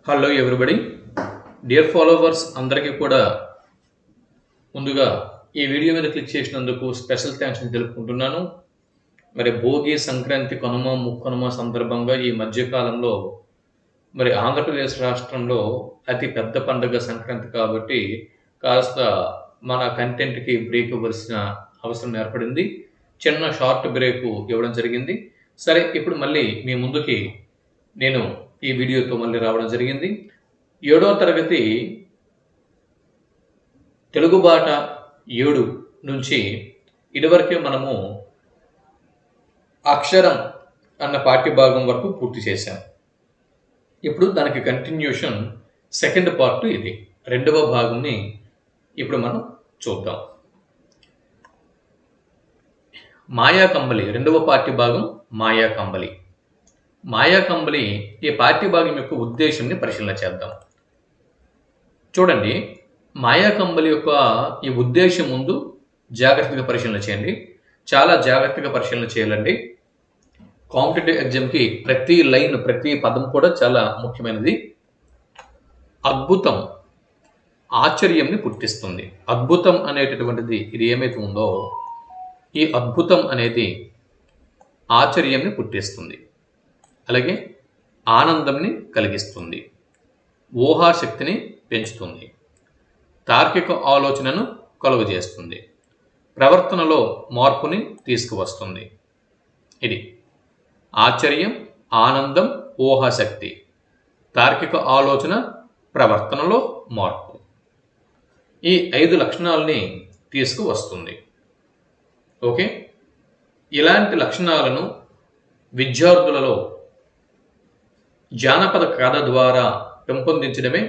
Hello everybody, dear followers అందరికీ కూడా ముందుగా ఈ వీడియో మీద క్లిక్ చేసినందుకు స్పెషల్ థ్యాంక్స్ తెలుపుకుంటున్నాను. మరి భోగి, సంక్రాంతి, కనుమ, ముక్కనుమ సందర్భంగా ఈ మధ్యకాలంలో మరి ఆంధ్రప్రదేశ్ రాష్ట్రంలో అతి పెద్ద పండుగ సంక్రాంతి కాబట్టి కాస్త మన కంటెంట్కి బ్రేక్ ఇవ్వాల్సిన అవసరం ఏర్పడింది. చిన్న షార్ట్ బ్రేక్ ఇవ్వడం జరిగింది. సరే, ఇప్పుడు మళ్ళీ మీ ముందుకి నేను ఈ వీడియోతో మళ్ళీ రావడం జరిగింది. 7వ తరగతి తెలుగు బాట 7 నుంచి ఇదివరకే మనము అక్షరం అన్న పాఠ్యభాగం వరకు పూర్తి చేశాం. ఇప్పుడు దానికి కంటిన్యూషన్ సెకండ్ పార్ట్ ఇది. రెండవ భాగంని ఇప్పుడు మనం చూద్దాం. మాయాకంబలి రెండవ పాఠ్యభాగం మాయాకంబలి. మాయాకంబలి ఈ పాఠ్యభాగం యొక్క ఉద్దేశంని పరిశీలన చేద్దాం. చూడండి, మాయాకంబలి యొక్క ఈ ఉద్దేశం ముందు జాగ్రత్తగా పరిశీలన చేయండి. చాలా జాగ్రత్తగా పరిశీలన చేయాలండి. కాంపిటేటివ్ ఎగ్జామ్కి ప్రతి లైన్, ప్రతి పదం కూడా చాలా ముఖ్యమైనది. అద్భుతం ఆశ్చర్యంని పుట్టిస్తుంది. అద్భుతం అనేటటువంటిది ఇది ఏమైతే ఉందో, ఈ అద్భుతం అనేది ఆశ్చర్యంని పుట్టిస్తుంది, అలాగే ఆనందంని కలిగిస్తుంది, ఊహాశక్తిని పెంచుతుంది, తార్కిక ఆలోచనను కలుగజేస్తుంది, ప్రవర్తనలో మార్పుని తీసుకువస్తుంది. ఇది ఆశ్చర్యం, ఆనందం, ఊహాశక్తి, తార్కిక ఆలోచన, ప్రవర్తనలో మార్పు. ఈ 5 లక్షణాలని తీసుకువస్తుంది. ఓకే, ఇలాంటి లక్షణాలను విద్యార్థులలో జానపద కథ ద్వారా పెంపొందించడమే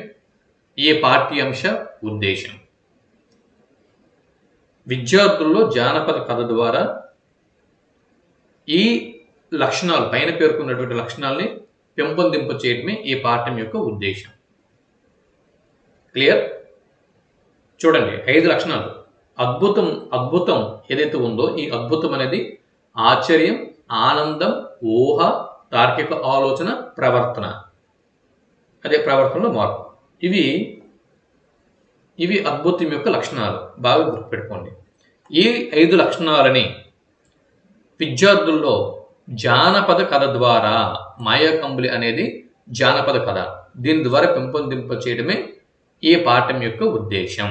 ఈ పాఠ్యాంశ ఉద్దేశం. విద్యార్థుల్లో జానపద కథ ద్వారా ఈ లక్షణాలు, పైన పేర్కొన్నటువంటి లక్షణాలని పెంపొందింప చేయడమే ఈ పాఠం యొక్క ఉద్దేశం. క్లియర్? చూడండి, 5 లక్షణాలు. అద్భుతం ఏదైతే ఉందో, ఈ అద్భుతం అనేది ఆశ్చర్యం, ఆనందం, ఊహ, తార్కిక ఆలోచన, ప్రవర్తన, అదే ప్రవర్తనలో మార్పు. ఇవి అద్భుతం యొక్క లక్షణాలు. బాగా గుర్తుపెట్టుకోండి. ఈ 5 లక్షణాలని విద్యార్థుల్లో జానపద కథ ద్వారా, మాయాకంబలి అనేది జానపద కథ, దీని ద్వారా పెంపొందింప చేయడమే ఈ పాఠం యొక్క ఉద్దేశం.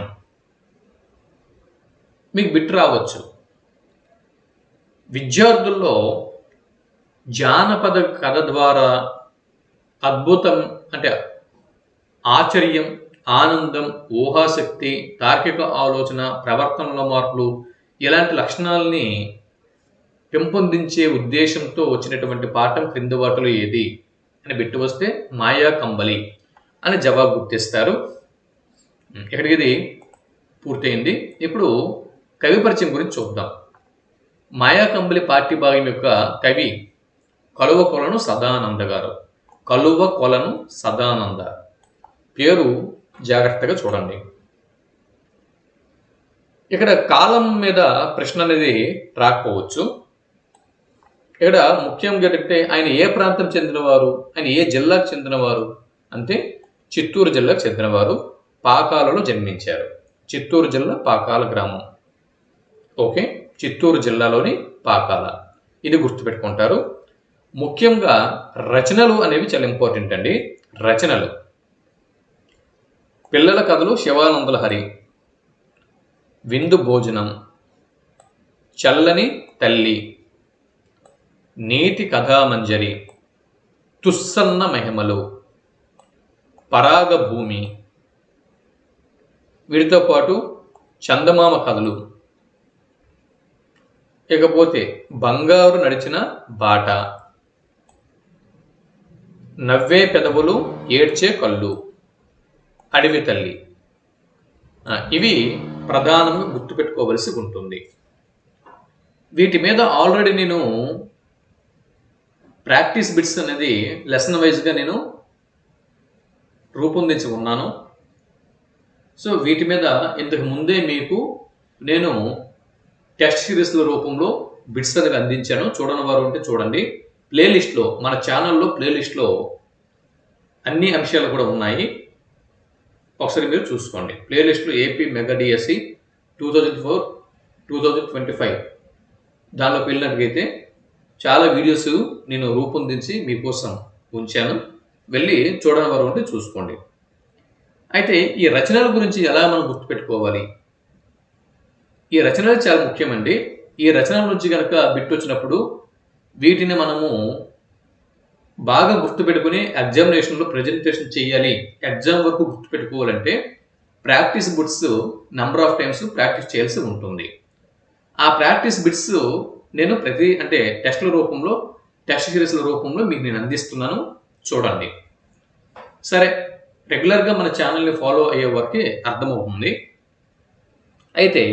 మీకు బిట్ రావచ్చు, విద్యార్థుల్లో జానపద కథ ద్వారా అద్భుతం అంటే ఆశ్చర్యం, ఆనందం, ఊహాశక్తి, తార్కిక ఆలోచన, ప్రవర్తనలో మార్పులు, ఇలాంటి లక్షణాలని పెంపొందించే ఉద్దేశంతో వచ్చినటువంటి పాఠం క్రింది వాటిలో ఏది అని బిట్టు వస్తే మాయాకంబలి అని జవాబు గుర్తిస్తారు. ఇక్కడికి ఇది పూర్తయింది. ఇప్పుడు కవి పరిచయం గురించి చూద్దాం. మాయాకంబలి పాఠ్యభాగం యొక్క కవి కలువ కొలను సదానంద గారు. కలువ కొలను సదానంద పేరు జాగ్రత్తగా చూడండి. ఇక్కడ కాలం మీద ప్రశ్న అనేది రాకపోవచ్చు. ఇక్కడ ముఖ్యంగా ఏంటంటే ఆయన ఏ ప్రాంతం చెందినవారు, ఆయన ఏ జిల్లాకు చెందినవారు అంటే చిత్తూరు జిల్లాకు చెందినవారు, పాకాలలో జన్మించారు. చిత్తూరు జిల్లా పాకాల గ్రామం. ఓకే, చిత్తూరు జిల్లాలోని పాకాల, ఇది గుర్తుపెట్టుకుంటారు. ముఖ్యంగా రచనలు అనేవి చాలా ఇంపార్టెంట్ అండి. రచనలు: పిల్లల కథలు శివానందుల హరి, విందు భోజనం, చల్లని తల్లి, నీతి కథామంజరి, తుస్సన్న మహిమలు, పరాగ భూమి, వీటితో పాటు చందమామ కథలు, ఇకపోతే బంగారు నడిచిన బాట, నవ్వే పెదవులు ఏడ్చే కళ్ళు, అడవి తల్లి, ఇవి ప్రధానంగా గుర్తుపెట్టుకోవలసి ఉంటుంది. వీటి మీద ఆల్రెడీ నేను ప్రాక్టీస్ బిట్స్ అనేది లెసన్ వైజ్గా నేను రూపొందించి ఉన్నాను. సో వీటి మీద ఇంతకు ముందే మీకు నేను టెస్ట్ సిరీస్ల రూపంలో బిట్స్ అనేది అందించాను. చూడని వారు ఉంటే చూడండి. ప్లేలిస్ట్లో, మన ఛానల్లో ప్లేలిస్ట్లో అన్ని అంశాలు కూడా ఉన్నాయి. ఒకసారి మీరు చూసుకోండి. ప్లేలిస్ట్లో ఏపీ మెగా డిఎస్సి 2004-2025 దానిలోకి వెళ్ళినట్టుగైతే చాలా వీడియోస్ నేను రూపొందించి మీకోసం ఉంచాను. వెళ్ళి చూడని వారు ఉంటే చూసుకోండి. అయితే ఈ రచనల గురించి ఎలా మనం గుర్తుపెట్టుకోవాలి? ఈ రచనలు చాలా ముఖ్యమండి. ఈ రచనల నుంచి కనుక బిట్ వచ్చినప్పుడు వీటిని మనము బాగా గుర్తుపెట్టుకుని ఎగ్జామినేషన్లో ప్రజెంటేషన్ చేయాలి, ఎగ్జామ్ వరకు గుర్తుపెట్టుకోవాలంటే practice bits number of times practice చేయాల్సి ఉంటుంది. ఆ ప్రాక్టీస్ బిట్స్ నేను అంటే టెస్ట్ల రూపంలో, టెస్ట్ సిరీస్ల రూపంలో మీకు నేను అందిస్తున్నాను, చూడండి. సరే, రెగ్యులర్గా మన ఛానల్ని ఫాలో అయ్యే వరకే అర్థమవుతుంది. అయితే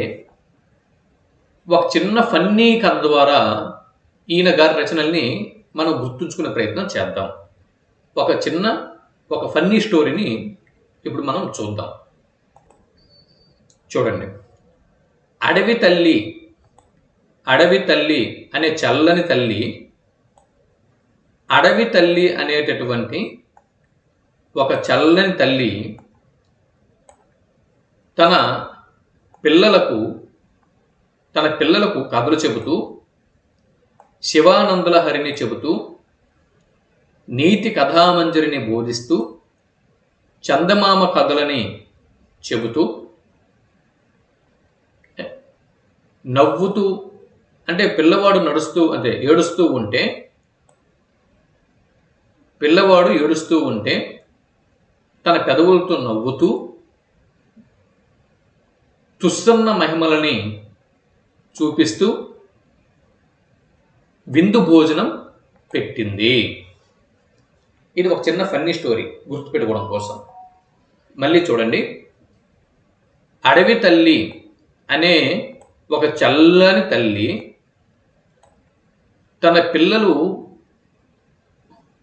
ఒక చిన్న ఫన్నీ కథ ద్వారా ఈయన గారి రచనల్ని మనం గుర్తుంచుకునే ప్రయత్నం చేద్దాం. ఒక ఫన్నీ స్టోరీని ఇప్పుడు మనం చూద్దాం. చూడండి. అడవి తల్లి అనే చల్లని తల్లి, అడవి తల్లి అనేటటువంటి ఒక చల్లని తల్లి తన పిల్లలకు కథలు చెబుతూ, శివానందుల హరిని చెబుతూ, నీతి కథామంజరిని బోధిస్తూ, చందమామ కథలని చెబుతూ, నవ్వుతూ, అంటే పిల్లవాడు ఏడుస్తూ ఉంటే తన పెదవులతో నవ్వుతూ తుస్సన్న మహిమలని చూపిస్తూ విందు భోజనం పెట్టింది. ఇది ఒక చిన్న ఫన్నీ స్టోరీ గుర్తుపెట్టుకోవడం కోసం. మళ్ళీ చూడండి. అడవి తల్లి అనే ఒక చల్లని తల్లి తన పిల్లలు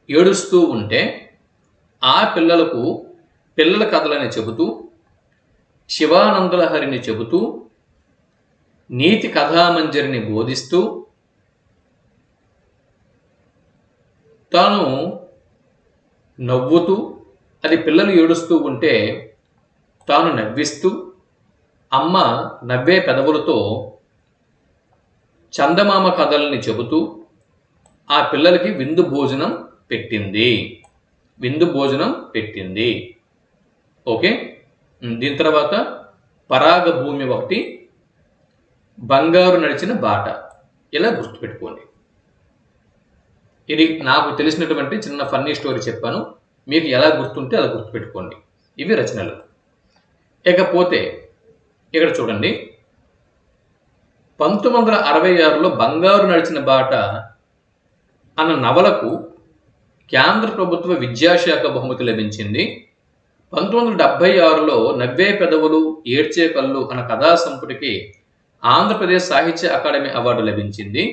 ఏడుస్తూ ఉంటే ఆ పిల్లల కథలని చెబుతూ, శివానందుల హరిని చెబుతూ, నీతి కథామంజరిని బోధిస్తూ, తాను నవ్వుతూ, అది పిల్లలు ఏడుస్తూ ఉంటే తాను నవ్విస్తూ, అమ్మ నవ్వే పెదవులతో చందమామ కథల్ని చెబుతూ ఆ పిల్లలకి విందు భోజనం పెట్టింది. ఓకే. దీని తర్వాత పరాగ భూమి ఒకటి, బంగారు నడిచిన బాట. ఇలా గుర్తుపెట్టుకోండి. ఇది నాకు తెలిసినటువంటి చిన్న ఫన్నీ స్టోరీ చెప్పాను. మీకు ఎలా గుర్తుంటే అలా గుర్తుపెట్టుకోండి. ఇవి రచనలు. ఇకపోతే ఇక్కడ చూడండి. 1966లో బంగారు నడిచిన బాట అన్న నవలకు కేంద్ర ప్రభుత్వ విద్యాశాఖ బహుమతి లభించింది. 1976లో నవ్వే పెదవులు ఏడ్చే కళ్ళు అన్న కథా సంపుటికి ఆంధ్రప్రదేశ్ సాహిత్య అకాడమీ అవార్డు లభించింది.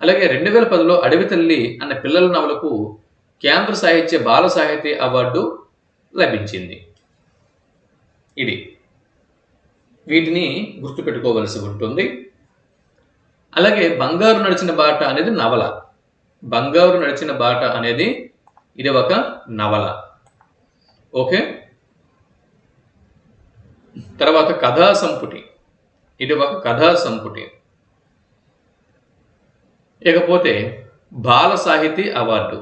అలాగే 2010లో అడవి తల్లి అన్న పిల్లల నవలకు కేంద్ర సాహిత్య బాల సాహితీ అవార్డు లభించింది. వీటిని గుర్తుపెట్టుకోవలసి ఉంటుంది. అలాగే బంగారు నడిచిన బాట అనేది నవల. బంగారు నడిచిన బాట అనేది ఇది ఒక నవల. ఓకే. తర్వాత కథా సంపుటి, ఇది ఒక కథా సంపుటి. ఇకపోతే బాల సాహితీ అవార్డు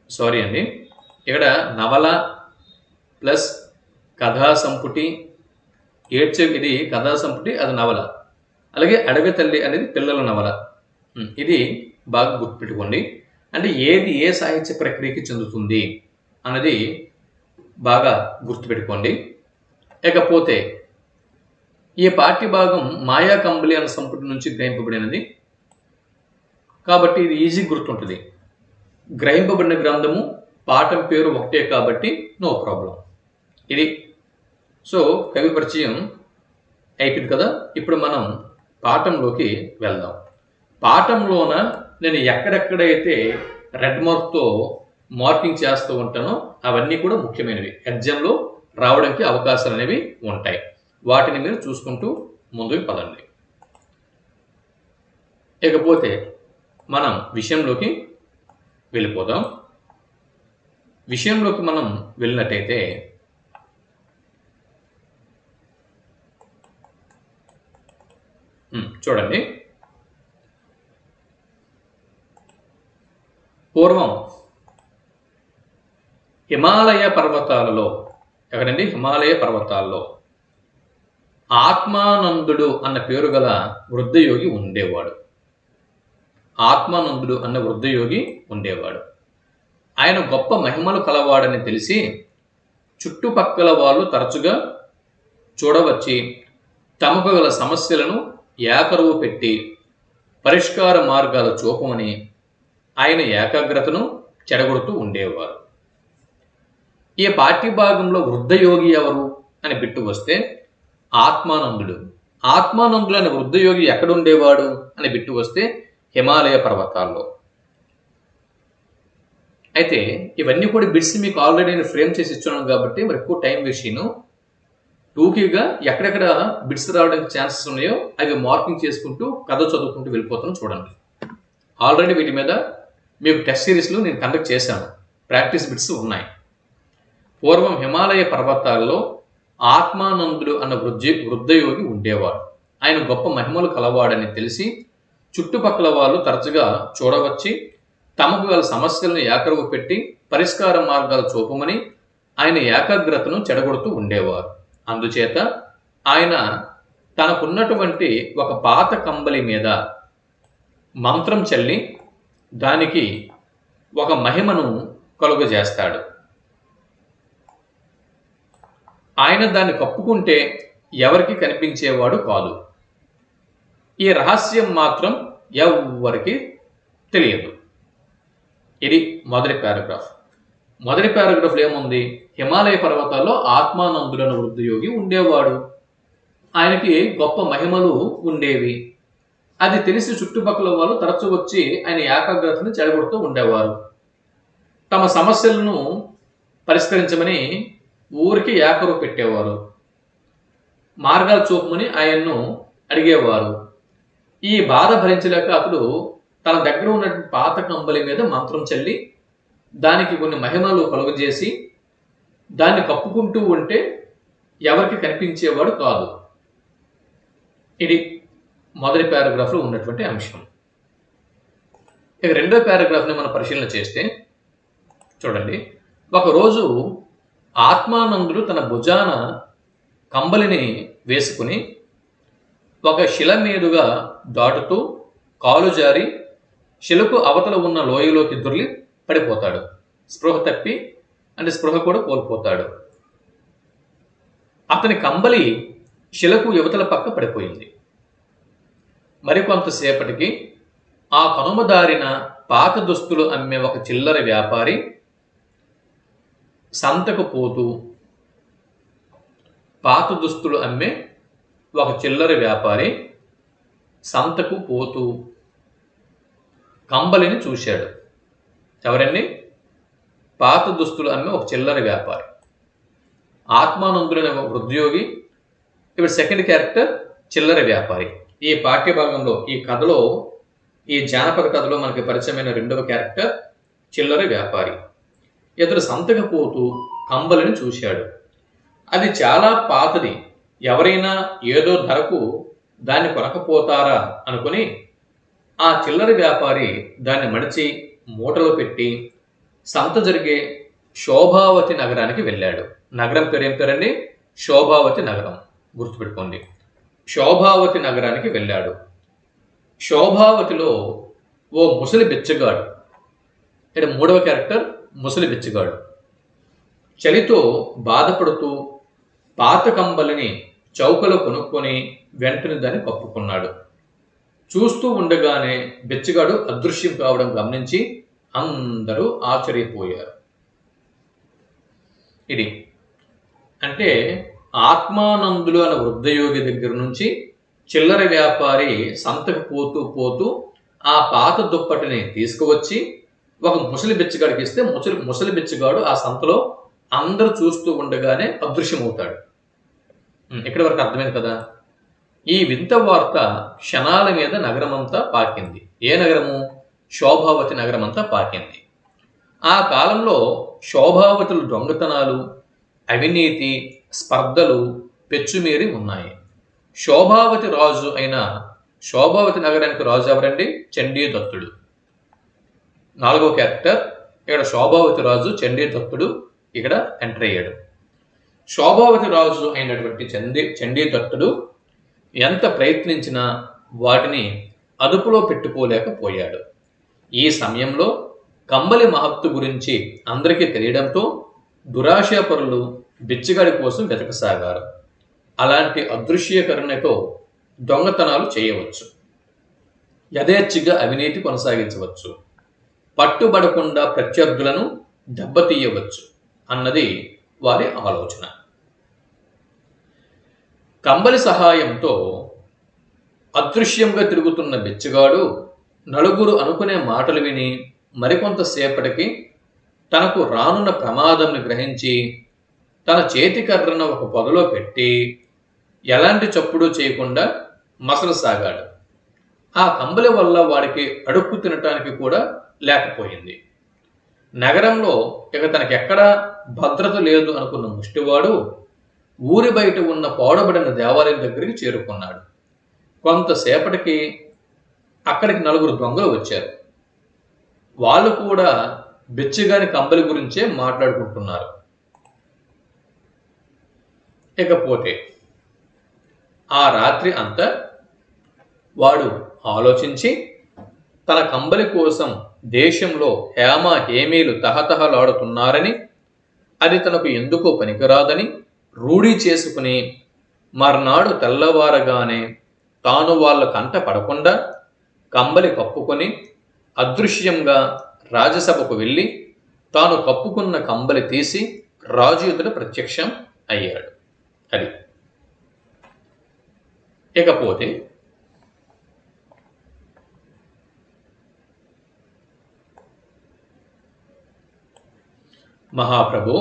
సారీ అండి. ఇక్కడ నవల ప్లస్ కథా సంపుటి, ఇది కథా సంపుటి, అది నవల. అలాగే అడవి తల్లి అనేది పిల్లల నవల. ఇది బాగా గుర్తుపెట్టుకోండి. అంటే ఏది ఏ సాహిత్య ప్రక్రియకి చెందుతుంది అన్నది బాగా గుర్తుపెట్టుకోండి. ఇకపోతే ఈ పాఠ్య భాగం మాయా కంబలి అన్న సంపుటి నుంచి గ్రహింపబడినది కాబట్టి ఇది ఈజీ గుర్తుంటుంది. గ్రహింపబడిన గ్రంథము పాఠం పేరు ఒకటే కాబట్టి నో ప్రాబ్లం. ఇది కవి పరిచయం అయిపోయింది కదా. ఇప్పుడు మనం పాఠంలోకి వెళ్దాం. పాఠంలోన నేను ఎక్కడెక్కడైతే రెడ్ మార్క్తో మార్కింగ్ చేస్తూ ఉంటానో అవన్నీ కూడా ముఖ్యమైనవి, ఎగ్జామ్లో రావడానికి అవకాశాలు అనేవి ఉంటాయి. వాటిని మీరు చూసుకుంటూ ముందుకు పదండి. ఇకపోతే మనం విషయంలోకి వెళ్ళిపోదాం. విషయంలోకి మనం వెళ్ళినట్టయితే చూడండి, పూర్వం హిమాలయ పర్వతాలలో, ఎక్కడండి? హిమాలయ పర్వతాల్లో ఆత్మానందుడు అన్న పేరు గల వృద్ధయోగి ఉండేవాడు. ఆత్మానందుడు అన్న వృద్ధయోగి ఉండేవాడు. ఆయన గొప్ప మహిమలు కలవాడని తెలిసి చుట్టుపక్కల వాళ్ళు తరచుగా చూడవచ్చి తమకు గల సమస్యలను ఏకరువు పెట్టి పరిష్కార మార్గాలు చూపమని ఆయన ఏకాగ్రతను చెడగొడుతూ ఉండేవారు. ఈ పాఠ్యభాగంలో వృద్ధయోగి ఎవరు అని బిట్టు వస్తే ఆత్మానందుడు. ఆత్మానందుడు అనే వృద్ధయోగి ఎక్కడుండేవాడు అని బిట్టు వస్తే హిమాలయ పర్వతాల్లో. అయితే ఇవన్నీ కూడా బిట్స్ మీకు ఆల్రెడీ నేను ఫ్రేమ్ చేసి ఇచ్చున్నాను కాబట్టి మరి ఎక్కువ టైం వేసిను. టూకీగా ఎక్కడెక్కడ బిట్స్ రావడానికి ఛాన్సెస్ ఉన్నాయో అవి మార్కింగ్ చేసుకుంటూ కథ చదువుకుంటూ వెళ్ళిపోతాను. చూడండి, ఆల్రెడీ వీటి మీద మీకు టెస్ట్ సిరీస్లో నేను కండక్ట్ చేశాను. ప్రాక్టీస్ బిట్స్ ఉన్నాయి. పూర్వం హిమాలయ పర్వతాల్లో ఆత్మానందుడు అన్న వృద్ధయోగి ఉండేవాడు. ఆయన గొప్ప మహిమలు కలవాడని తెలిసి చుట్టుపక్కల వాళ్ళు తరచుగా చూడవచ్చి తమకు గల సమస్యలను ఏకరువు పెట్టి పరిష్కార మార్గాలు చూపమని ఆయన ఏకాగ్రతను చెడగొడుతూ ఉండేవారు. అందుచేత ఆయన తనకున్నటువంటి ఒక పాత కంబలి మీద మంత్రం చల్లి దానికి ఒక మహిమను కలుగజేస్తాడు. ఆయన దాన్ని కప్పుకుంటే ఎవరికి కనిపించేవాడు కాదు. ఈ రహస్యం మాత్రం ఎవ్వరికి తెలియదు. ఇది మొదటి పారాగ్రాఫ్. మొదటి పారాగ్రాఫ్లో ఏముంది? హిమాలయ పర్వతాల్లో ఆత్మానందుడైన వృద్ధయోగి ఉండేవాడు. ఆయనకి గొప్ప మహిమలు ఉండేవి. అది తెలిసి చుట్టుపక్కల వాళ్ళు తరచు వచ్చి ఆయన ఏకాగ్రతను చెడగొడుతూ ఉండేవారు. తమ సమస్యలను పరిష్కరించమని ఊరికి ఏకరువు పెట్టేవారు. మార్గాలు చూపమని ఆయన్ను అడిగేవారు. ఈ బాధ భరించలేక అతడు తన దగ్గర ఉన్న పాత కంబలి మీద మంత్రం చల్లి దానికి కొన్ని మహిమలు కలుగజేసి దాన్ని కప్పుకుంటూ ఉంటే ఎవరికి కనిపించేవాడు కాదు. ఇది మొదటి పారాగ్రాఫ్లో ఉన్నటువంటి అంశం. ఇక రెండో పారాగ్రాఫ్ని మనం పరిశీలన చేస్తే చూడండి, ఒకరోజు ఆత్మానందుడు తన భుజాన కంబలిని వేసుకుని ఒక శిల మీదుగా దాటుతూ కాలు జారి శిలకు అవతల ఉన్న లోయలోకి దొర్లి పడిపోతాడు. స్పృహ తప్పి స్పృహ కూడా కోల్పోతాడు. అతని కంబలి శిలకు యువతల పక్క పడిపోయింది. మరికొంతసేపటికి ఆ కనుమదారిన పాత దుస్తులు అమ్మే ఒక చిల్లర వ్యాపారి సంతకు పోతూ పాత దుస్తులు అమ్మే ఒక చిల్లర వ్యాపారి సంతకు పోతూ కంబలిని చూశాడు. ఎవరండి? పాత దుస్తులు అమ్మే ఒక చిల్లర వ్యాపారి. ఆత్మానందుడైన ఒక వృద్ధయోగి. ఇప్పుడు సెకండ్ క్యారెక్టర్ చిల్లర వ్యాపారి. ఈ పాఠ్యభాగంలో ఈ కథలో, ఈ జానపద కథలో మనకి పరిచయమైన రెండవ క్యారెక్టర్ చిల్లర వ్యాపారి. ఇతడు సంతకు పోతూ కంబలిని చూశాడు. అది చాలా పాతది, ఎవరైనా ఏదో ధరకు దాన్ని కొనకపోతారా అనుకుని ఆ చిల్లర వ్యాపారి దాన్ని మడిచి మూటలో పెట్టి సంత జరిగే శోభావతి నగరానికి వెళ్ళాడు. నగరం పేరు ఏం పేరండి? శోభావతి నగరం. గుర్తుపెట్టుకోండి, శోభావతి నగరానికి వెళ్ళాడు. శోభావతిలో ఓ ముసలి బిచ్చగాడు. ఇక్కడ మూడవ క్యారెక్టర్ ముసలి బిచ్చగాడు. చలితో బాధపడుతూ పాత కంబలిని చౌకలో కొనుక్కొని వెంటనే దాన్ని కప్పుకున్నాడు. చూస్తూ ఉండగానే బిచ్చగాడు అదృశ్యం కావడం గమనించి అందరూ ఆశ్చర్యపోయారు. ఇది అంటే ఆత్మానందుడు అనే వృద్ధయోగి దగ్గర నుంచి చిల్లర వ్యాపారి సంతకు పోతూ పోతూ ఆ పాత దుప్పటిని తీసుకువచ్చి ఒక ముసలి బిచ్చగాడికి ఇస్తే ముసలి బిచ్చగాడు ఆ సంతలో అందరూ చూస్తూ ఉండగానే అదృశ్యమవుతాడు. ఇక్కడి వరకు అర్థమైంది కదా? ఈ వింత వార్త క్షణాల మీద నగరమంతా పాకింది. ఏ నగరము? శోభావతి నగరమంతా పాకింది. ఆ కాలంలో శోభావతులు దొంగతనాలు, అవినీతి, స్పర్ధలు పెచ్చుమీరి ఉన్నాయి. శోభావతి రాజు అయిన శోభావతి నగరానికి రాజు ఎవరండి? చండీదత్తుడు. 4వ క్యారెక్టర్. ఇక్కడ శోభావతి రాజు చండీదత్తుడు ఇక్కడ ఎంటర్ అయ్యాడు. శోభావతి రాజు అయినటువంటి చండీదత్తుడు ఎంత ప్రయత్నించినా వాటిని అదుపులో పెట్టుకోలేకపోయాడు. ఈ సమయంలో కంబలి మహత్తు గురించి అందరికీ తెలియడంతో దురాశాపరులు బిచ్చగాడి కోసం వెతకసాగారు. అలాంటి అదృశ్యకరణతో దొంగతనాలు చేయవచ్చు, యథేచ్ఛగా అవినీతి కొనసాగించవచ్చు, పట్టుబడకుండా ప్రత్యర్థులను దెబ్బతీయవచ్చు అన్నది వారి ఆలోచన. కంబలి సహాయంతో అదృశ్యంగా తిరుగుతున్న బిచ్చగాడు నలుగురు అనుకునే మాటలు విని మరికొంతసేపటికి తనకు రానున్న ప్రమాదంను గ్రహించి తన చేతి కర్రను ఒక పొదలో పెట్టి ఎలాంటి చప్పుడు చేయకుండా మసలసాగాడు. ఆ కంబలి వల్ల వాడికి అడుక్కు తినటానికి కూడా లేకపోయింది. నగరంలో ఇక తనకెక్కడా భద్రత లేదు అనుకున్న ముష్టివాడు ఊరి బయట ఉన్న పాడుబడిన దేవాలయం దగ్గరికి చేరుకున్నాడు. కొంతసేపటికి అక్కడికి 4 దొంగలు వచ్చారు. వాళ్ళు కూడా బిచ్చగాని కంబలి గురించే మాట్లాడుకుంటున్నారు. ఇకపోతే ఆ రాత్రి అంతా వాడు ఆలోచించి తన కంబలి కోసం దేశంలో హేమీలు తహతహలాడుతున్నారని, అది తనకు ఎందుకో పనికిరాదని రూఢి చేసుకుని మర్నాడు తెల్లవారగానే తాను వాళ్ళ కంట పడకుండా కంబలి కప్పుకొని అదృశ్యంగా రాజసభకు వెళ్ళి తాను కప్పుకున్న కంబలి తీసి రాజు ఎదుట ప్రత్యక్షం అయ్యాడు. అది. ఇకపోతే మహాప్రభు,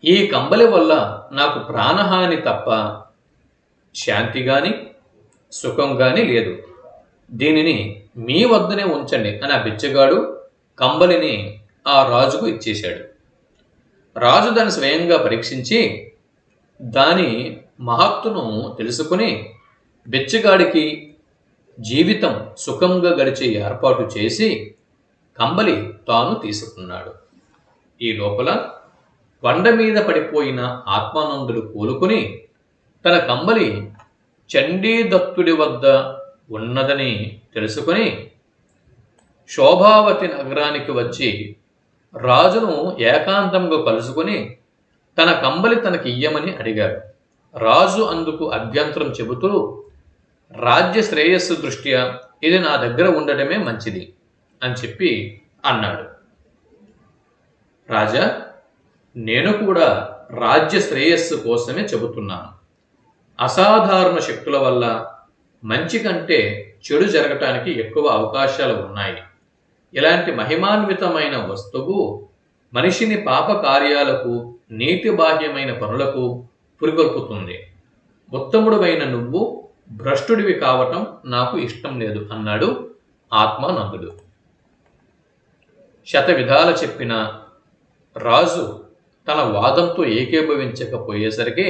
ఈ కంబలి వల్ల నాకు ప్రాణహాని తప్ప శాంతి గాని సుఖం గాని లేదు. దీనిని మీ వద్దనే ఉంచండి అని ఆ బిచ్చగాడు కంబలిని ఆ రాజుకు ఇచ్చేశాడు. రాజు దాన్ని స్వయంగా పరీక్షించి దాని మహత్తును తెలుసుకుని బిచ్చగాడికి జీవితం సుఖంగా గడిచే ఏర్పాటు చేసి కంబలి తాను తీసుకున్నాడు. ఈ లోపల కొండ మీద పడిపోయిన ఆత్మానందుడు కోలుకుని తన కంబలి చండీదత్తుడి వద్ద ఉన్నదని తెలుసుకుని శోభావతి నగరానికి వచ్చి రాజును ఏకాంతంగా కలుసుకుని తన కంబలి తనకి ఇయ్యమని అడిగాడు. రాజు అందుకు అభ్యంతరం చెబుతూ రాజ్య శ్రేయస్సు దృష్ట్యా ఇది నా దగ్గర ఉండటమే మంచిది అని చెప్పి అన్నాడు. రాజా, నేను కూడా రాజ్య శ్రేయస్సు కోసమే చెబుతున్నాను. అసాధారణ శక్తుల వల్ల మంచి కంటే చెడు జరగటానికి ఎక్కువ అవకాశాలు ఉన్నాయి. ఇలాంటి మహిమాన్వితమైన వస్తువు మనిషిని పాప కార్యాలకు, నీతి బాహ్యమైన పనులకు పురికొల్పుతుంది. ఉత్తముడువైన నువ్వు భ్రష్టుడివి కావటం నాకు ఇష్టం లేదు అన్నాడు ఆత్మానందుడు. శతవిధాల చెప్పిన రాజు తన వాదంతో ఏకీభవించకపోయేసరికి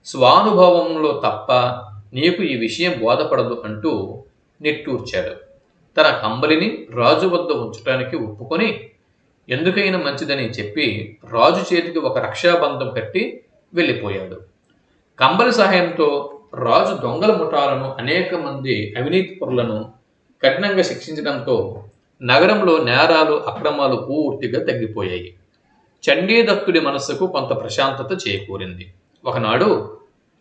స్వానుభవంలో తప్ప నీకు ఈ విషయం బోధపడదు అంటూ నిట్టూర్చాడు. తన కంబలిని రాజు వద్ద ఉంచడానికి ఒప్పుకొని ఎందుకైనా మంచిదని చెప్పి రాజు చేతికి ఒక రక్షాబంధం కట్టి వెళ్ళిపోయాడు. కంబలి సహాయంతో రాజు దొంగల ముఠాలను, అనేక మంది అవినీతి పరులను కఠినంగా శిక్షించడంతో నగరంలో నేరాలు, అక్రమాలు పూర్తిగా తగ్గిపోయాయి. చండీదత్తుడి మనస్సుకు కొంత ప్రశాంతత చేకూరింది. ఒకనాడు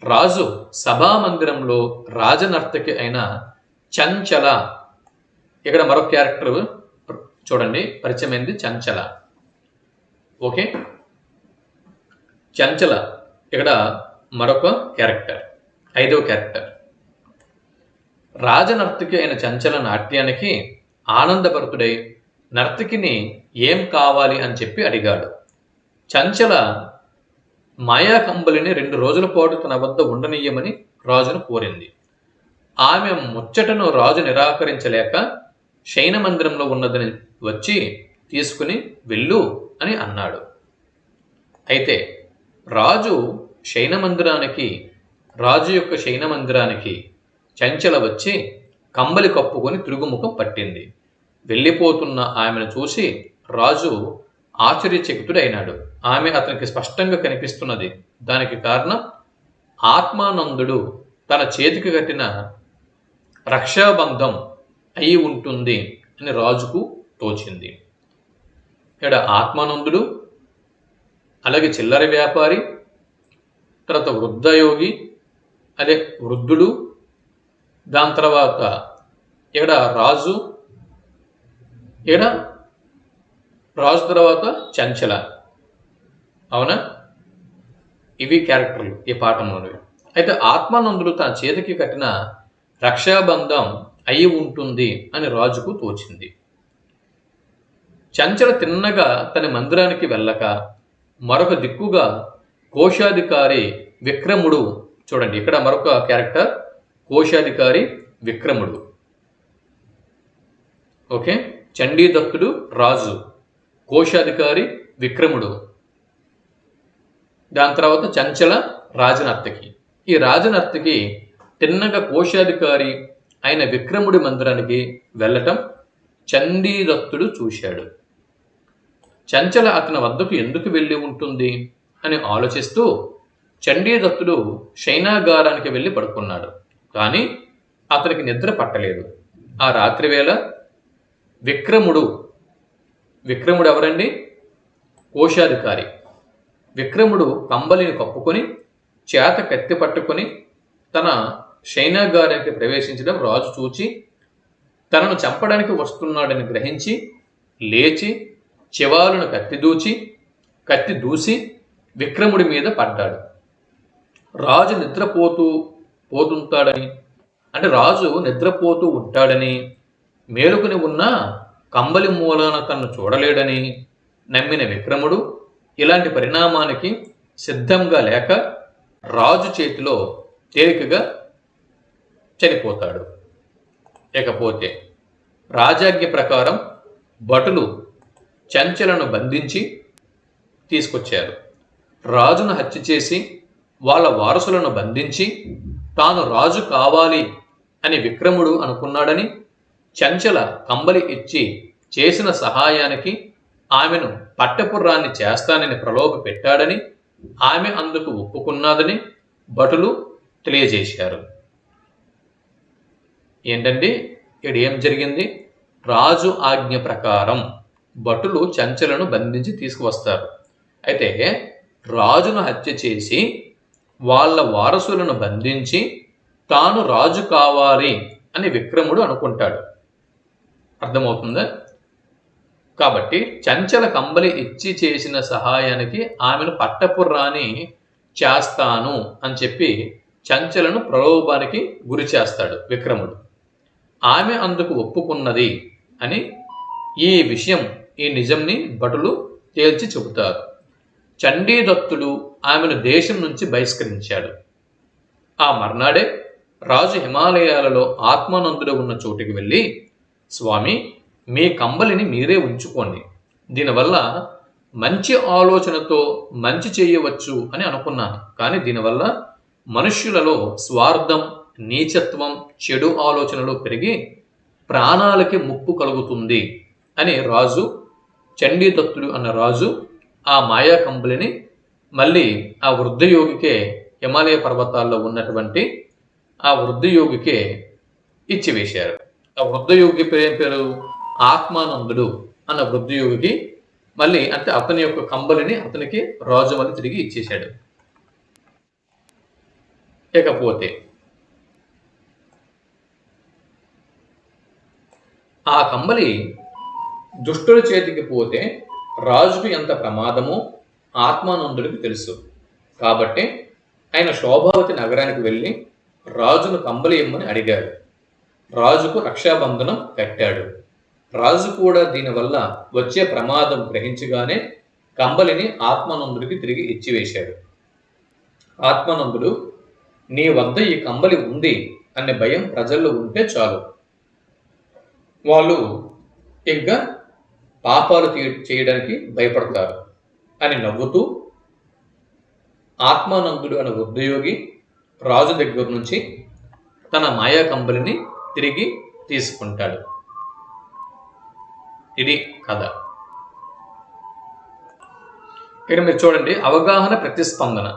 రాజు సభామందిరంలో రాజనర్తకి అయిన చంచల, ఇక్కడ మరొక క్యారెక్టర్ చూడండి పరిచయమైంది, చంచల. ఓకే, చంచల ఇక్కడ మరొక క్యారెక్టర్, 5వ క్యారెక్టర్. రాజనర్తకి అయిన చంచల నాట్యానికి ఆనందభరితుడై నర్తకిని ఏం కావాలి అని చెప్పి అడిగాడు. చంచల మాయా కంబలిని 2 రోజుల పాటు తన వద్ద ఉండనీయమని రాజును కోరింది. ఆమె ముచ్చటను రాజు నిరాకరించలేక శయన మందిరంలో ఉన్నదని వచ్చి తీసుకుని వెళ్ళు అని అన్నాడు. అయితే రాజు యొక్క శయన మందిరానికి చంచల వచ్చి కంబలి కప్పుకొని తిరుగుముఖం పట్టింది. వెళ్ళిపోతున్న ఆమెను చూసి రాజు ఆశ్చర్యచకితుడైనాడు. ఆమె అతనికి స్పష్టంగా కనిపిస్తున్నది. దానికి కారణం ఆత్మానందుడు తన చేతికి కట్టిన రక్షాబంధం అయి ఉంటుంది అని రాజుకు తోచింది. ఇక్కడ ఆత్మానందుడు, అలాగే చిల్లర వ్యాపారి, తర్వాత వృద్ధయోగి, అదే వృద్ధుడు, దాని తర్వాత ఇక్కడ రాజు తర్వాత చంచల. అవునా? ఇవి క్యారెక్టర్లు ఈ పాఠంలోనివి. అయితే ఆత్మానందుడు తన చేతికి కట్టిన రక్షాబంధం అయి ఉంటుంది అని రాజుకు తోచింది. చంచల తిన్నగా తన మందిరానికి వెళ్ళక మరొక దిక్కుగా కోశాధికారి విక్రముడు, చూడండి ఇక్కడ మరొక క్యారెక్టర్, కోశాధికారి విక్రముడు. ఓకే, చండీదత్తుడు రాజు, కోశాధికారి విక్రముడు, దాని తర్వాత చంచల రాజనర్తకి. ఈ రాజనర్తకి తిన్నగా కోశాధికారి అయిన విక్రముడి మందిరానికి వెళ్ళటం చండీదత్తుడు చూశాడు. చంచల అతని వద్దకు ఎందుకు వెళ్ళి ఉంటుంది అని ఆలోచిస్తూ చండీదత్తుడు శయనాగారానికి వెళ్ళి పడుకున్నాడు. కానీ అతనికి నిద్ర పట్టలేదు. ఆ రాత్రి వేళ విక్రముడు ఎవరండి? కోశాధికారి విక్రముడు కంబలిని కప్పుకొని చేత కత్తి పట్టుకొని తన శయనాగారానికి ప్రవేశించడం రాజు చూచి తనను చంపడానికి వస్తున్నాడని గ్రహించి లేచి చివాలును కత్తి దూసి విక్రముడి మీద పడ్డాడు. రాజు నిద్రపోతూ ఉంటాడని, మేలుకుని ఉన్న కంబలి మూలాన తనను చూడలేడని నమ్మిన విక్రముడు ఇలాంటి పరిణామానికి సిద్ధంగా లేక రాజు చేతిలో తేలికగా చనిపోతాడు. ఇకపోతే రాజాజ్ఞ ప్రకారం భటులు చంచలను బంధించి తీసుకొచ్చారు. రాజును హత్య చేసి వాళ్ళ వారసులను బంధించి తాను రాజు కావాలి అని విక్రముడు అనుకున్నాడని, చంచల కంబలి ఇచ్చి చేసిన సహాయానికి ఆమెను పట్టపుర్రాన్ని చేస్తానని ప్రలోభ పెట్టాడని, ఆమె అందుకు ఒప్పుకున్నదని భటులు తెలియజేశారు. ఏంటండి ఇక్కడ ఏం జరిగింది? రాజు ఆజ్ఞ ప్రకారం భటులు చంచలను బంధించి తీసుకువస్తారు. అయితే రాజును హత్య చేసి వాళ్ళ వారసులను బంధించి తాను రాజు కావాలి అని విక్రముడు అనుకుంటాడు. అర్థమవుతుందా? కాబట్టి చంచల కంబలి ఇచ్చి చేసిన సహాయానికి ఆమెను పట్టపుర్రాని చేస్తాను అని చెప్పి చంచలను ప్రలోభానికి గురి చేస్తాడు విక్రముడు. ఆమె అందుకు ఒప్పుకున్నది అని ఈ నిజంని భటులు తేల్చి చెబుతారు. చండీదత్తుడు ఆమెను దేశం నుంచి బహిష్కరించాడు. ఆ మర్నాడే రాజు హిమాలయాలలో ఆత్మానందుడు ఉన్న చోటికి వెళ్ళి, స్వామి, మీ కంబలిని మీరే ఉంచుకోండి, దీనివల్ల మంచి ఆలోచనతో మంచి చేయవచ్చు అని అనుకున్నాను, కానీ దీనివల్ల మనుష్యులలో స్వార్థం, నీచత్వం, చెడు ఆలోచనలు పెరిగి ప్రాణాలకి ముప్పు కలుగుతుంది అని రాజు, చండీదత్తుడు అన్న రాజు ఆ మాయా కంబలిని మళ్ళీ ఆ వృద్ధయోగికే, హిమాలయ పర్వతాల్లో ఉన్నటువంటి ఆ వృద్ధయోగికే ఇచ్చివేశారు. ఆ వృద్ధయోగి పేరు ఆత్మానందుడు అన్న వృద్ధయోగికి మళ్ళీ అంటే అతని యొక్క కంబలిని అతనికి రాజు మళ్ళీ తిరిగి ఇచ్చేశాడు. ఇకపోతే ఆ కంబలి దుష్టుల చేతికి పోతే రాజుకు ఎంత ప్రమాదమో ఆత్మానందుడికి తెలుసు. కాబట్టి ఆయన శోభావతి నగరానికి వెళ్ళి రాజును కంబలి ఇమ్మని అడిగాడు. రాజుకు రక్షాబంధనం కట్టాడు. రాజు కూడా దీనివల్ల వచ్చే ప్రమాదం గ్రహించగానే కంబలిని ఆత్మానందుడికి తిరిగి ఇచ్చివేశాడు. ఆత్మానందుడు, నీ వద్ద ఈ కంబలి ఉంది అనే భయం ప్రజల్లో ఉంటే చాలు, వాళ్ళు ఇంకా పాపాలు చేయడానికి భయపడతారు అని నవ్వుతూ ఆత్మానందుడు అనే ఉద్యోగి రాజు దగ్గర నుంచి తన మాయా కంబలిని తిరిగి తీసుకుంటాడు. ఇది కథ. ఇక్కడ మీరు చూడండి, అవగాహన ప్రతిస్పందన.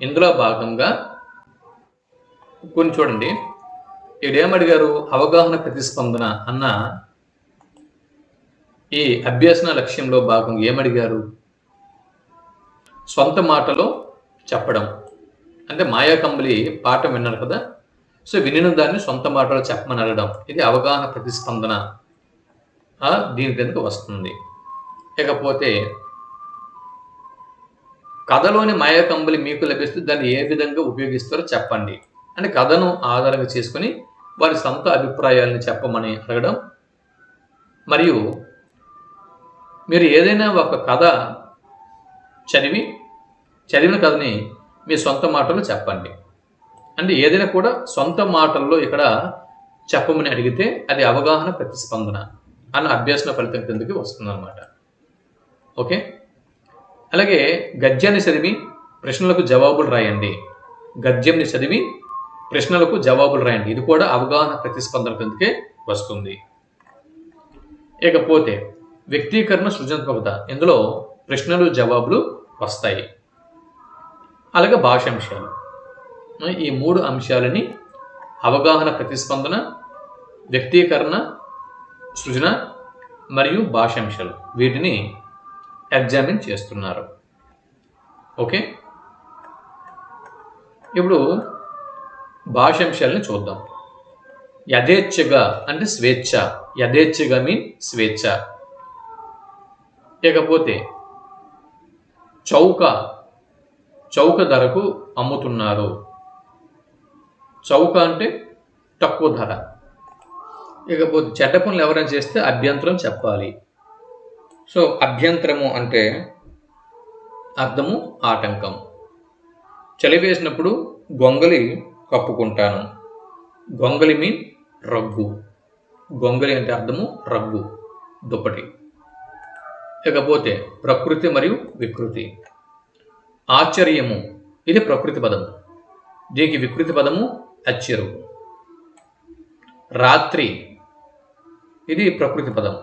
ఇందులో భాగంగా కొన్ని చూడండి, ఏమడిగారు? అవగాహన ప్రతిస్పందన అన్న ఈ అభ్యసన లక్ష్యంలో భాగంగా ఏమడిగారు? సొంత మాటలో చెప్పడం. అంటే మాయా కంబలి పాఠం విన్నారు కదా, సో వినిన దాన్ని సొంత మాటలో చెప్పమని అడగడం, ఇది అవగాహన ప్రతిస్పందన దీని కిందకు వస్తుంది. ఇకపోతే కథలోని మాయా కంబలి మీకు లభిస్తే దాన్ని ఏ విధంగా ఉపయోగిస్తారో చెప్పండి. అంటే కథను ఆధారంగా చేసుకుని వారి సొంత అభిప్రాయాలను చెప్పమని అడగడం. మరియు మీరు ఏదైనా ఒక కథ చదివిన కథని మీ సొంత మాటల్లో చెప్పండి. అంటే ఏదైనా కూడా సొంత మాటల్లో ఇక్కడ చెప్పమని అడిగితే అది అవగాహన ప్రతిస్పందన అన్న అభ్యసన ఫలితం కిందకి వస్తుందన్నమాట. ఓకే. అలాగే గద్యాన్ని చదివి ప్రశ్నలకు జవాబులు రాయండి. గద్యంని చదివి ప్రశ్నలకు జవాబులు రాయండి. ఇది కూడా అవగాహన ప్రతిస్పందన కిందకే వస్తుంది. ఇకపోతే వ్యక్తీకరణ సృజనాత్మకత, ఇందులో ప్రశ్నలు జవాబులు వస్తాయి. అలాగే భాషాంశాలు. ఈ 3 అంశాలని అవగాహన ప్రతిస్పందన, వ్యక్తీకరణ సృజన మరియు భాషాంశాలు, వీటిని ఎగ్జామిన్ చేస్తున్నారు. ఓకే. ఇప్పుడు భాషాంశాలని చూద్దాం. యథేచ్ఛగా అంటే స్వేచ్ఛ. యథేచ్ఛగా మీన్ స్వేచ్ఛ. ఇకపోతే చౌక ధరకు అమ్ముతున్నారు. చౌక అంటే తక్కువ ధర. ఇకపోతే చెడ్డ పనులు ఎవరైనా చేస్తే అభ్యంతరం చెప్పాలి. సో అభ్యంతరము అంటే అర్థము ఆటంకం. చలి వేసినప్పుడు గొంగలి కప్పుకుంటాను. గొంగలి మీన్ రగ్గు. గొంగలి అంటే అర్థము రగ్గు, దుప్పటి. ఇకపోతే ప్రకృతి మరియు వికృతి. ఆశ్చర్యము, ఇది ప్రకృతి పదము. దీనికి వికృతి పదము అచ్చరు. రాత్రి, ఇది ప్రకృతి పదం.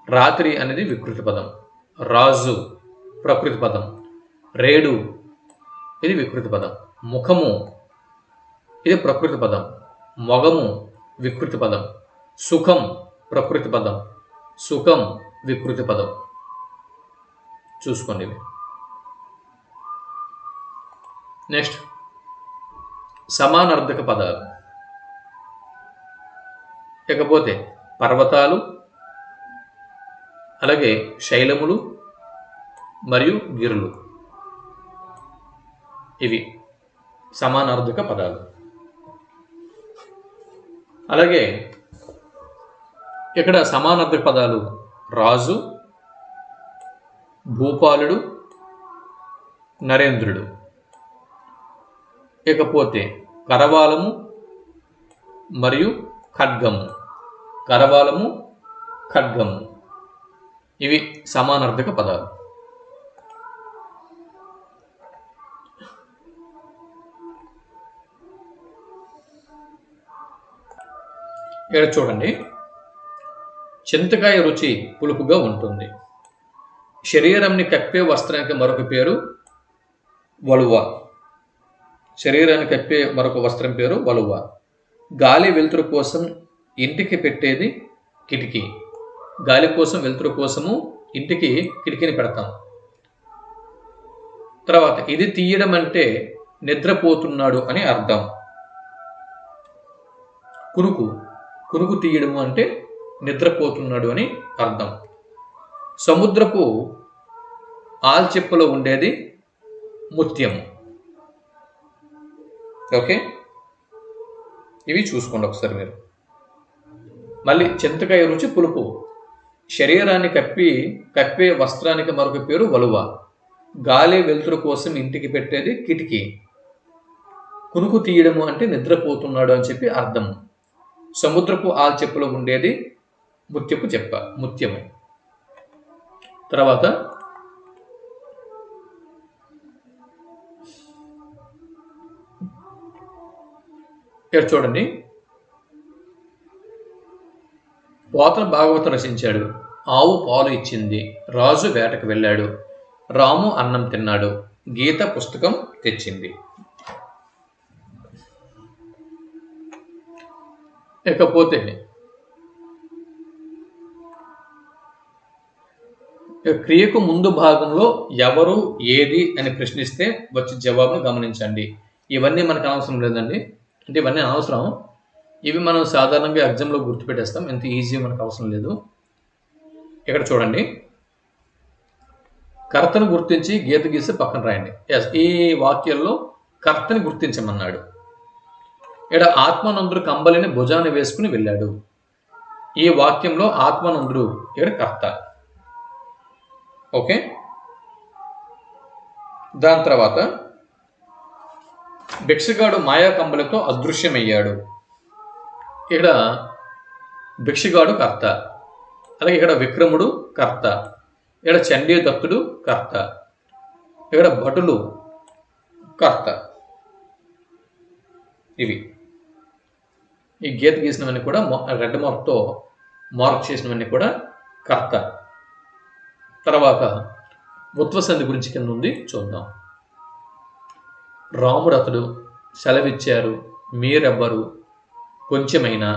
రాత్రి అనేది వికృతి పదం. రాజు ప్రకృతి పదం. రేడు, ఇది వికృతి పదం. ముఖము, ఇది ప్రకృతి పదం. మొగము వికృతి పదం. సుఖం ప్రకృతి పదం. సుఖం వికృతి పదం. చూసుకోండి. నెక్స్ట్ సమానార్థక పదాలు. ఇకపోతే పర్వతాలు, అలాగే శైలములు మరియు గిరులు, ఇవి సమానార్థక పదాలు. అలాగే ఇక్కడ సమానార్థక పదాలు రాజు, భూపాలుడు, నరేంద్రుడు. ఇకపోతే కరవాలము మరియు ఖడ్గము. కరవాలము, ఖడ్గము, ఇవి సమానార్థక పదాలు. ఇక్కడ చూడండి, చింతకాయ రుచి పులుపుగా ఉంటుంది. శరీరాన్ని కప్పే వస్త్రానికి మరొక పేరు వలువ. శరీరాన్ని కప్పే మరొక వస్త్రం పేరు వలువ. గాలి వెలుతురు కోసం ఇంటికి పెట్టేది కిటికీ. గాలి కోసం, వెలుతురు కోసము ఇంటికి కిటికీని పెడతాం. తర్వాత ఇది తీయడం అంటే నిద్రపోతున్నాడు అని అర్థం. కునుకు తీయడము అంటే నిద్రపోతున్నాడు అని అర్థం. సముద్రపు ఆల్చిప్పలో ఉండేది ముత్యము. ఓకే, ఇవి చూసుకోండి ఒకసారి మీరు. మళ్ళీ చింతకాయ రుచి పులుపు. శరీరాన్ని కప్పే వస్త్రానికి మరొక పేరు వలువ. గాలి వెలుతురు కోసం ఇంటికి పెట్టేది కిటికీ. కునుకు తీయడము అంటే నిద్రపోతున్నాడు అని చెప్పి అర్థం. సముద్రపు ఆల్చెప్పులో ఉండేది ముత్యము. తర్వాత ఇక్కడ చూడండి, పోతన భాగవతం రచించాడు. ఆవు పాలు ఇచ్చింది, రాజు వేటకు వెళ్ళాడు, రాము అన్నం తిన్నాడు, గీత పుస్తకం తెచ్చింది. ఇకపోతే క్రియకు ముందు భాగంలో ఎవరు ఏది అని ప్రశ్నిస్తే వచ్చే జవాబును గమనించండి. ఇవన్నీ మనకు అవసరం లేదండి, అంటే ఇవన్నీ అవసరం. ఇవి మనం సాధారణంగా ఎగ్జామ్లో గుర్తుపెట్టేస్తాం, ఎంత ఈజీ మనకు అవసరం లేదు. ఇక్కడ చూడండి, కర్తను గుర్తించి గీత గీసి పక్కన రాయండి. ఈ వాక్యంలో కర్తని గుర్తించమన్నాడు. ఇక్కడ ఆత్మానందుడు కంబలిని భుజాన్ని వేసుకుని వెళ్ళాడు. ఈ వాక్యంలో ఆత్మానందుడు ఇక్కడ కర్త. ఓకే, దాని తర్వాత భిక్షగాడు మాయా కంబలితో అదృశ్యమయ్యాడు. ఇక్కడ భిక్షగాడు కర్త, అలాగే ఇక్కడ విక్రముడు కర్త, ఇక్కడ చండీ దత్తుడు కర్త, ఇక్కడ భటులు కర్త. ఇవి ఈ గీత గీసినవన్నీ కూడా రెడ్ మార్క్తో మార్క్ చేసినవన్నీ కూడా కర్త. తర్వాత ఉత్వసంధి గురించి కింద ఉంది, చూద్దాం. రాముడు అతడు, సెలవిచ్చారు, మీరెవ్వరు, కొంచెమైనా,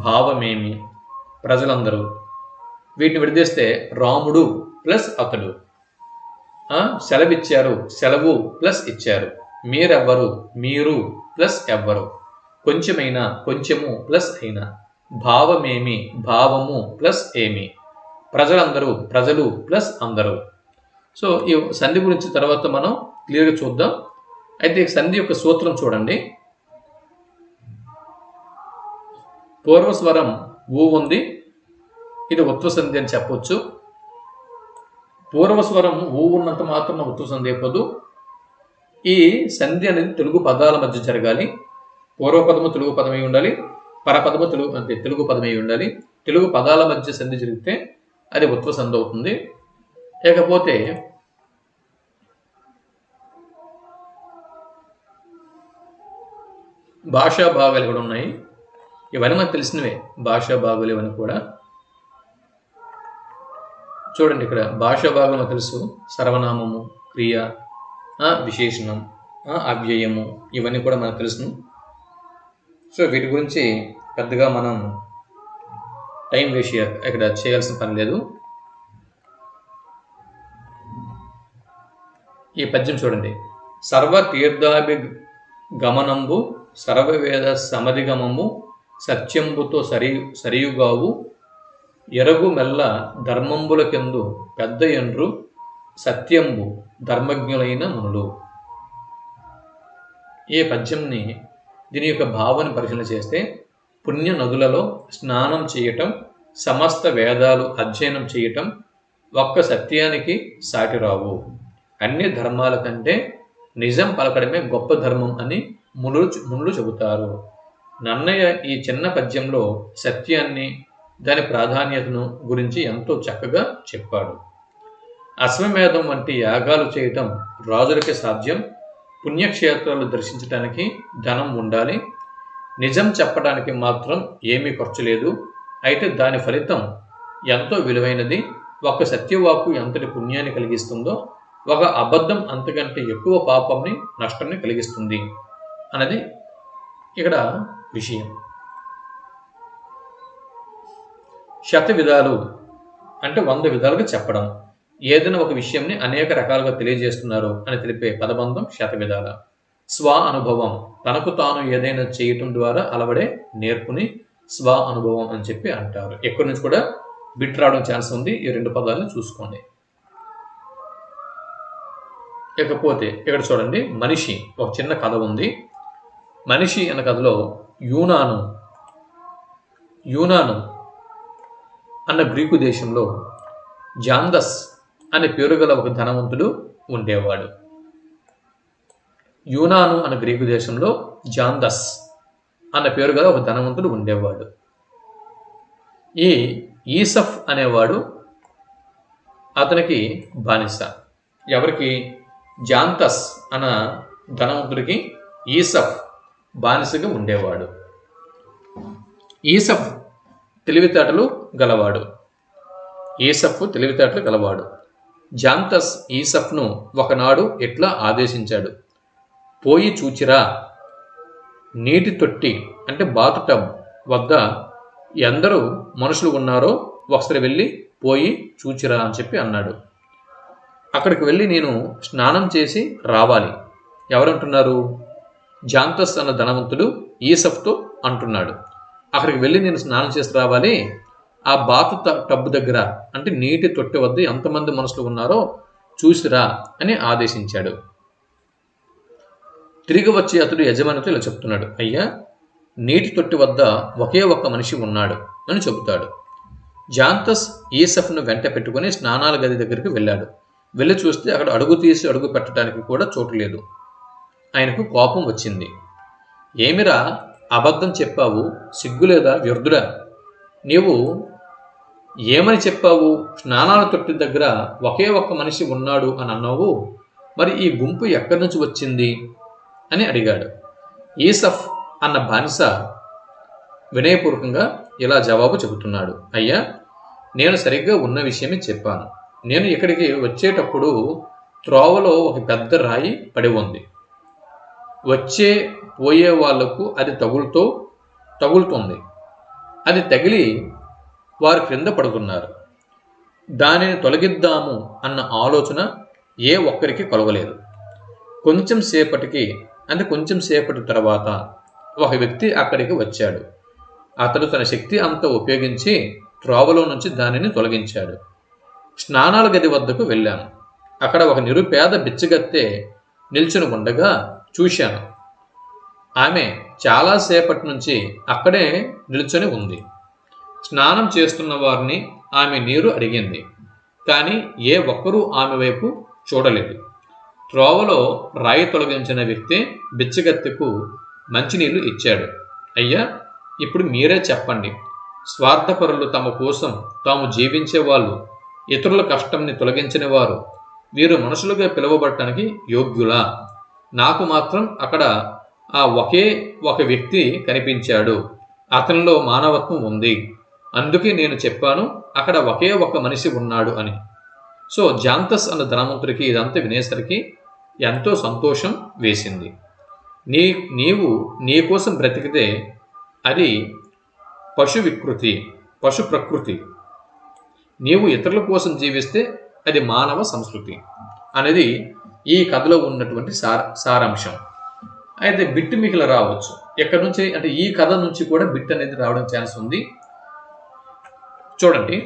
భావమేమి, ప్రజలందరూ. వీటిని విడదీస్తే రాముడు ప్లస్ అతడు, సెలవిచ్చారు సెలవు ప్లస్ ఇచ్చారు, మీరెవ్వరు మీరు ప్లస్ ఎవ్వరు, కొంచెమైనా కొంచెము ప్లస్ అయినా, భావమేమి భావము ప్లస్ ఏమి, ప్రజలందరూ ప్రజలు ప్లస్ అందరూ. సో ఈ సంధి గురించి తర్వాత మనం క్లియర్గా చూద్దాం. అయితే సంధి యొక్క సూత్రం చూడండి. పూర్వస్వరం ఊ ఉంది, ఇది ఉత్వసంధి అని చెప్పొచ్చు. పూర్వస్వరం ఊ ఉన్నంత మాత్రం ఉత్వసంధి అయిపోదు. ఈ సంధి అనేది తెలుగు పదాల మధ్య జరగాలి. పూర్వపదము తెలుగు పదమై ఉండాలి, పరపదము తెలుగు పదమై ఉండాలి. తెలుగు పదాల మధ్య సంధి జరిగితే అది ఉత్వసంధి అవుతుంది. లేకపోతే భాషా భాగాలు కూడా ఉన్నాయి. ఇవన్నీ మనకు తెలిసినవే, భాషా భాగాలు ఇవన్నీ కూడా. చూడండి, ఇక్కడ భాషా భాగం మనకు తెలుసు, సర్వనామము, క్రియ, విశేషణం, అవ్యయము, ఇవన్నీ కూడా మనకు తెలుసును. సో వీటి గురించి పెద్దగా మనం టైం వేస్ట్ ఇక్కడ చేయాల్సిన పని లేదు. ఈ పద్యం చూడండి. సర్వ తీర్థాభిగమనంబు సర్వవేద సమధిగమము సత్యంబుతో సరియుగావు ఎరగు మెల్ల ధర్మంబులకెందు పెద్ద ఎండ్రు సత్యంబు ధర్మజ్ఞులైన మునులు. ఈ పద్యంని దీని యొక్క భావాన్ని పరిశీలన చేస్తే, పుణ్య నదులలో స్నానం చేయటం, సమస్త వేదాలు అధ్యయనం చేయటం ఒక్క సత్యానికి సాటిరావు. అన్ని ధర్మాల కంటే నిజం పలకడమే గొప్ప ధర్మం అని మునులు చెబుతారు. నన్నయ్య ఈ చిన్న పద్యంలో సత్యాన్ని, దాని ప్రాధాన్యతను గురించి ఎంతో చక్కగా చెప్పాడు. అశ్వమేధం వంటి యాగాలు చేయటం రాజులకి సాధ్యం. పుణ్యక్షేత్రాలు దర్శించడానికి ధనం ఉండాలి. నిజం చెప్పడానికి మాత్రం ఏమీ ఖర్చు లేదు. అయితే దాని ఫలితం ఎంతో విలువైనది. ఒక సత్యవాకు ఎంతటి పుణ్యాన్ని కలిగిస్తుందో, ఒక అబద్ధం అంతకంటే ఎక్కువ పాపంని, నష్టాన్ని కలిగిస్తుంది అన్నది ఇక్కడ విషయం. శత విధాలు అంటే 100 విధాలుగా చెప్పడం. ఏదైనా ఒక విషయంని అనేక రకాలుగా తెలియజేస్తున్నారు అని తెలిపే పదబంధం శత విధాల. స్వ అనుభవం, తనకు తాను ఏదైనా చేయటం ద్వారా అలవడే నేర్పుని స్వ అనుభవం అని చెప్పి అంటారు. ఎక్కడి నుంచి కూడా బిట్ రావడం ఛాన్స్ ఉంది. ఈ 2 పదాలను చూసుకోండి. ఇకపోతే ఇక్కడ చూడండి, మనిషి ఒక చిన్న కథ ఉంది. మనిషి అన్న కథలో యూనాను అన్న గ్రీకు దేశంలో జాందస్ అనే పేరు గల ఒక ధనవంతుడు ఉండేవాడు. యూనాను అన్న గ్రీకు దేశంలో జాందస్ అన్న పేరు గల ఒక ధనవంతుడు ఉండేవాడు. ఈ ఈసఫ్ అనేవాడు అతనికి బానిస. ఎవరికి? జాంతస్ అన్న ధనవంతుడికి ఈసఫ్ బానిసగా ఉండేవాడు. ఈసఫ్ తెలివితేటలు గలవాడు. జాంతస్ ఈసఫ్ను ఒకనాడు ఇట్లా ఆదేశించాడు, పోయి చూచిరా, నీటి తొట్టి అంటే బాత్ టబ్ వద్ద ఎందరూ మనుషులు ఉన్నారో ఒకసారి వెళ్ళి పోయి చూచిరా అని చెప్పి అన్నాడు. అక్కడికి వెళ్ళి నేను స్నానం చేసి రావాలి. ఎవరంటున్నారు? జాంతస్ అన్న ధనవంతుడు ఈసఫ్తో అంటున్నాడు. అక్కడికి వెళ్ళి నేను స్నానం చేసి రావాలి, ఆ బాత్ టబ్ దగ్గర అంటే నీటి తొట్టి వద్ద ఎంతమంది మనుషులు ఉన్నారో చూసిరా అని ఆదేశించాడు. తిరిగి వచ్చి అతడు యజమానితో ఇలా చెప్తున్నాడు, అయ్యా, నీటి తొట్టి వద్ద ఒకే ఒక్క మనిషి ఉన్నాడు అని చెబుతాడు. జాంతస్ ఈసఫ్ను వెంట పెట్టుకుని స్నానాల గది దగ్గరికి వెళ్ళాడు. వెళ్ళి చూస్తే అక్కడ అడుగు తీసి అడుగు పెట్టడానికి కూడా చోటు లేదు. ఆయనకు కోపం వచ్చింది. ఏమిరా, అబద్ధం చెప్పావు, సిగ్గులేదా వ్యర్థుడా? నీవు ఏమని చెప్పావు? స్నానాల తొట్టి దగ్గర ఒకే ఒక్క మనిషి ఉన్నాడు అని అన్నావు. మరి ఈ గుంపు ఎక్కడి నుంచి వచ్చింది అని అడిగాడు. ఈసఫ్ అన్న బానిస వినయపూర్వకంగా ఇలా జవాబు చెబుతున్నాడు, అయ్యా, నేను సరిగ్గా ఉన్న విషయమే చెప్పాను. నేను ఇక్కడికి వచ్చేటప్పుడు త్రోవలో ఒక పెద్ద రాయి పడి ఉంది. వచ్చే పోయే వాళ్లకు అది తగులుతుంది. అది తగిలి వారు క్రింద పడుతున్నారు. దానిని తొలగిద్దాము అన్న ఆలోచన ఏ ఒక్కరికి కలగలేదు. కొంచెం సేపటి తర్వాత ఒక వ్యక్తి అక్కడికి వచ్చాడు. అతడు తన శక్తి అంతా ఉపయోగించి త్రోవలో నుంచి దానిని తొలగించాడు. స్నానాల గది వద్దకు వెళ్ళాను. అక్కడ ఒక నిరుపేద బిచ్చగత్తె నిల్చుని ఉండగా చూశాను. ఆమె చాలాసేపటి నుంచి అక్కడే నిల్చొని ఉంది. స్నానం చేస్తున్న వారిని ఆమె నీరు అడిగింది, కానీ ఏ ఒక్కరూ ఆమె వైపు చూడలేదు. త్రోవలో రాయి తొలగించిన వ్యక్తి బిచ్చగత్తెకు మంచినీళ్లు ఇచ్చాడు. అయ్యా, ఇప్పుడు మీరే చెప్పండి, స్వార్థపరులు తమ కోసం తాము జీవించే వాళ్ళు, ఇతరుల కష్టంని తొలగించిన వారు, వీరు మనుషులుగా పిలువబడటానికి యోగ్యులా? నాకు మాత్రం అక్కడ ఆ ఒకే ఒక వ్యక్తి కనిపించాడు. అతనిలో మానవత్వం ఉంది. అందుకే నేను చెప్పాను అక్కడ ఒకే ఒక మనిషి ఉన్నాడు అని. సో జాంతస్ అన్న ధనవంతుడికి ఇదంతా వినేసరికి ఎంతో సంతోషం వేసింది. నీవు నీ కోసం బ్రతికితే అది పశు ప్రకృతి. నీవు ఇతరుల కోసం జీవిస్తే అది మానవ సంస్కృతి అనేది ఈ కథలో ఉన్నటువంటి సారాంశం. అయితే బిట్ మిగిలి రావచ్చు ఎక్కడి నుంచి అంటే ఈ కథ నుంచి కూడా బిట్ అనేది రావడం ఛాన్స్ ఉంది. చూడండి,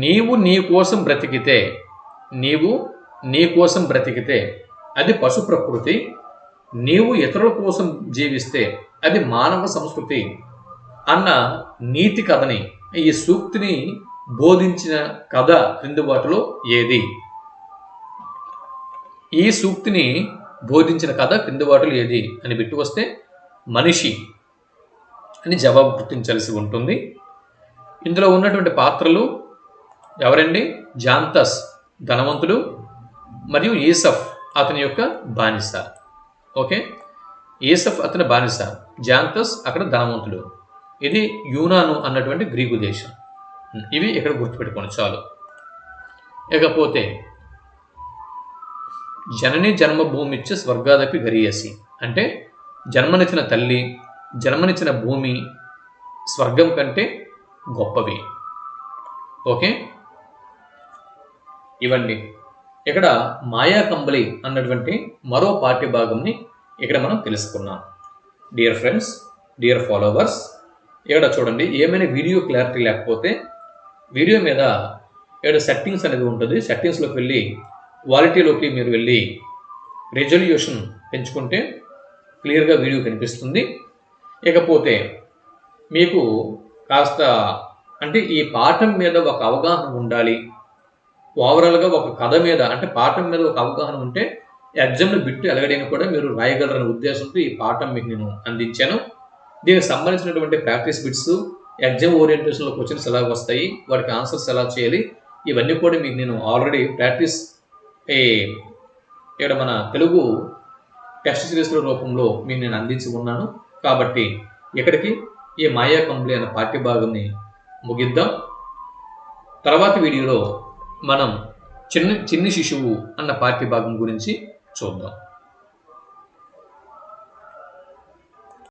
నీవు నీ కోసం బ్రతికితే అది పశు ప్రకృతి. నీవు ఇతరుల కోసం జీవిస్తే అది మానవ సంస్కృతి అన్న నీతి కథని, ఈ సూక్తిని బోధించిన కథ క్రింది వాటిలో ఏది? ఈ సూక్తిని బోధించిన కథ క్రింది వాటిలో ఏది అని బిట్టు వస్తే మనిషి అని జవాబు గుర్తించాల్సి ఉంటుంది. ఇందులో ఉన్నటువంటి పాత్రలు ఎవరండి? జాంతస్ ధనవంతుడు మరియు ఈసఫ్ అతని యొక్క బానిస. ఓకే, ఈసఫ్ అతని బానిస, జాంతస్ అక్కడ ధనవంతుడు. ఇది యూనాను అన్నటువంటి గ్రీకు దేశం. ఇవి ఇక్కడ గుర్తుపెట్టుకోండి చాలు. ఇకపోతే జనని జన్మభూమిచ్చ స్వర్గాదపి గరీయసి అంటే జన్మనిచ్చిన తల్లి, జన్మనిచ్చిన భూమి స్వర్గం కంటే గొప్పవి. ఓకే, ఇవండి ఇక్కడ మాయా కంబలి అన్నటువంటి మరో పాఠ్య భాగంని ఇక్కడ మనం తెలుసుకున్నాం. డియర్ ఫ్రెండ్స్, డియర్ ఫాలోవర్స్, ఇక్కడ చూడండి, ఏమైనా వీడియో క్లారిటీ లేకపోతే వీడియో మీద ఇక్కడ సెట్టింగ్స్ అనేది ఉంటుంది. సెట్టింగ్స్లోకి వెళ్ళి క్వాలిటీలోకి మీరు వెళ్ళి రెజల్యూషన్ పెంచుకుంటే క్లియర్గా వీడియో కనిపిస్తుంది. ఇకపోతే మీకు కాస్త అంటే ఈ పాఠం మీద ఒక అవగాహన ఉండాలి, ఓవరాల్గా ఒక కథ మీద అంటే పాఠం మీద ఒక అవగాహన ఉంటే ఎగ్జామ్లో బిట్టు ఎలాగడైనా కూడా మీరు రాయగలరనే ఉద్దేశంతో ఈ పాఠం మీకు నేను అందించాను. దీనికి సంబంధించినటువంటి ప్రాక్టీస్ బిట్స్, ఎగ్జామ్ ఓరియంటేషన్లో క్వశ్చన్స్ ఎలా వస్తాయి, వాటికి ఆన్సర్స్ ఎలా చేయాలి, ఇవన్నీ కూడా మీకు నేను ఆల్రెడీ ప్రాక్టీస్ ఇక్కడ మన తెలుగు టెస్ట్ సిరీస్ల రూపంలో మీకు నేను అందించి ఉన్నాను. కాబట్టి ఇక్కడికి ఈ మాయా కంప్లీ అనే పాఠ్య భాగాన్ని ముగిద్దాం. తర్వాత వీడియోలో మనం చిన్ని శిశువు అన్న పాఠ్య భాగం గురించి చూద్దాం.